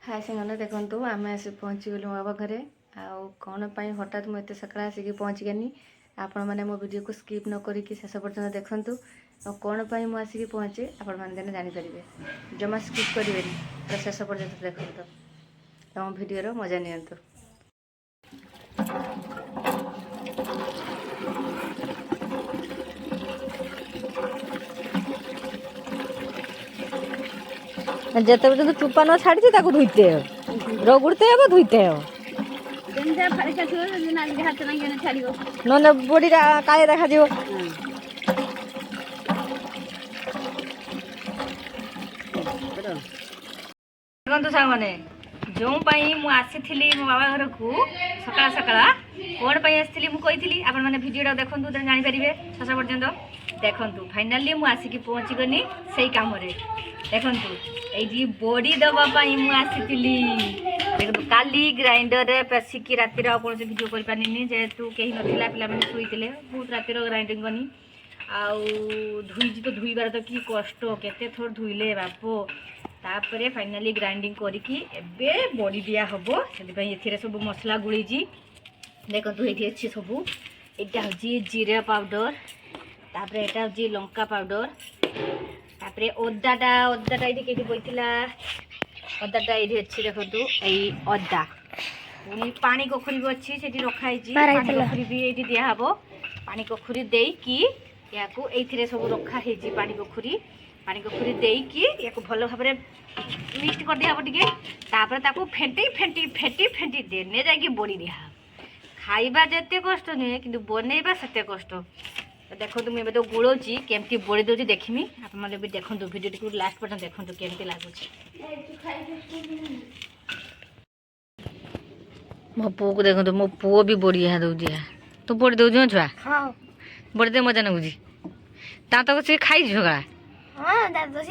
हाय सामने देखु आम आसी पहुँची गलु बाबा घरे आउ कौन हठात मुझे सका आसिक पहुँचीगनी आपण मैंने मो वीडियो को स्किप न करी शेष पर्यटन देखूँ और कौन मुझे आसिक पहुँचे आपण मैंने जानीपारे जमा स्किप करेंगे तो शेष पर्यटन देखो और वीडियो मजा नियंतु। जिते पर्यटन चुपा न छाड़ी धुईते रगुड़ते हे धुईते ना बड़ी काले देखा देखु सांग मैंने जो आसी मो बाबा घर को सका सका कौन आसी मुझे आपण मैंने भिडियो देखूँ जानीपारे शेष पर्यटन देखु फाइनाली मुझे आसिक पहुँची गनी से कम देखु ये बड़ी दवापाई मुझे काली ग्राइंडर रे पेसिकी राति कौन भिडियो कर पानी जेहेतु कहीं नाला पे शुईते बहुत राति ग्राइंडिंग कनी धुई तो धुईबार तो कि कष्ट केते थोर धुईले बापो तापरे फाइनाली ग्राइंडिंग करके एबे बड़ी दिया हबो से सब मसला गुड़ी देखो ये अच्छी सब यहाँ हूँ जीरा पाउडर तापरे एटा हूँ लंका पाउडर तापरे अदाटा ये बैठला अदाटा ये अच्छी देखो यही अदा पुणी पानी कखुरी भी अच्छी से रखाई पानी कखुरी भी ये दिहब पानी कखुरी देकी या सब रखाई पानी कखुरी देकी या भल भाव मिक्स कर दिहब टे फेंटी फेंटी फेंटी फेंटी देने जाकि बड़ी दिहब खाइबा जेते कष्ट नुहे कि बनइबा सेते कष्ट देखो मुझे तो गुड़ौची केमती बड़ी दूसरी देखमी आपने भी देखो भिडियो को लास्ट पर्यटन देखो केमती लगुच मो पु को देखो मो पुओ भी बड़ी यहाँ दौर तू बड़ी दौर छुआ बड़ी दे मजा नगुच दाँत बस खाई झगड़ा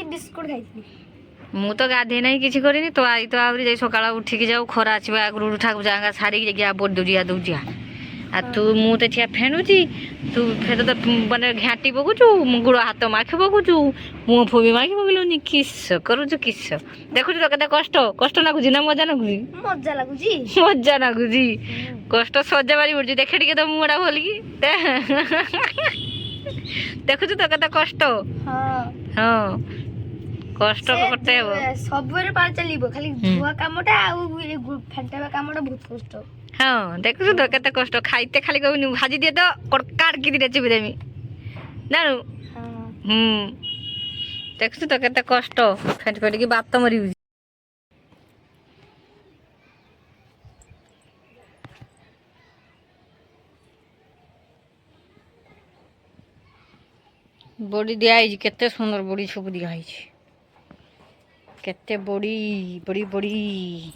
बिस्कुट खाई मु तो गाधे ना कि करनी तो आई तो आहरी सका उठिकी जाऊ खरा आसवा आगु उठा जागा छाड़ी बड़ी दौर दौजिया आ तू मु तो ठिया फेणुची तू फेर तो मैंने घाटी पकुचु गुड़ हाथ माखी पकुचु मुह फो भी माखी पकलुनि किस करुचु किस देखु तो केते कष्ट कष्ट लगुच ना मजा लगुच मजा लगुच कष्ट सजा मारी पड़ी देखे टे तो मुड़ा भलिकी देखु तो केते कष्ट हाँ कष्ट करते सब चलो खाली धुआ कामटा फेंटा कामटा बहुत कष्ट हाँ देखु तो केते कष्ट खाइते खाली कहूनी भाजी दिए तो कड़काड़ की दिए चिपी देमी जानू देखु तो केते कष्ट फेंट फेंट की बात तो मरी बड़ी दिखाई केते सुंदर बड़ी सब दिखाई केते बड़ी बड़ी बड़ी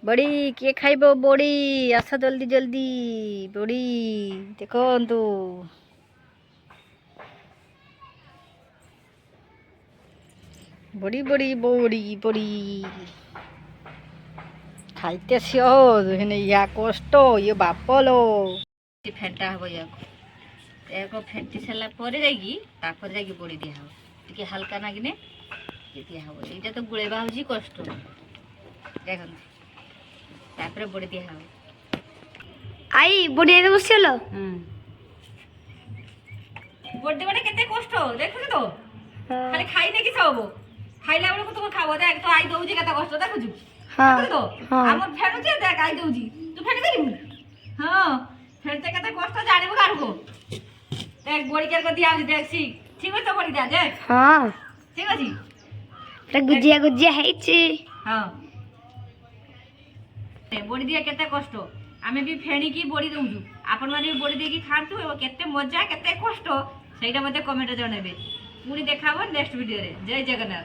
बड़ी किए खाइब बड़ी आस जल्दी जल्दी बड़ी देखो बड़ी बड़ी बड़ी बड़ी खाइते सिने या कष्ट ये बापलो फेंटा हम या फेंटी सारा जाकि बड़ी दिहब टे हाल्का नागिने दिहब यहाँ तो गुड़ेबा हूँ कष्ट देख तापर बड़ी दिहब आई बड़ी बस बड़ी देवाटा केते कष्ट देखु तो खाली खाई नहीं किस हम खाइला बेलू तुम खाव देख तो आई दौजी केते कष्ट देखु तो आम फेणुचे देख आई दौजी तू फेणी करू हाँ फेणते केते कष्ट जानिबु काढको देख बड़ी केर को दिया देख सी ठीक है तो बड़ी दिया देख हाँ ठीक अछि रे गुजिया गुजिया हेछि हाँ बड़ी दिया केते कष्ट आमे भी फेणी की बड़ी दउजु आपन माने भी बड़ी देकी खांतु एवं केते मजा केते कष्ट सेटा मते कमेंट जणेबे पुनी देखाबो नेक्स्ट वीडियो रे जय जगन्नाथ।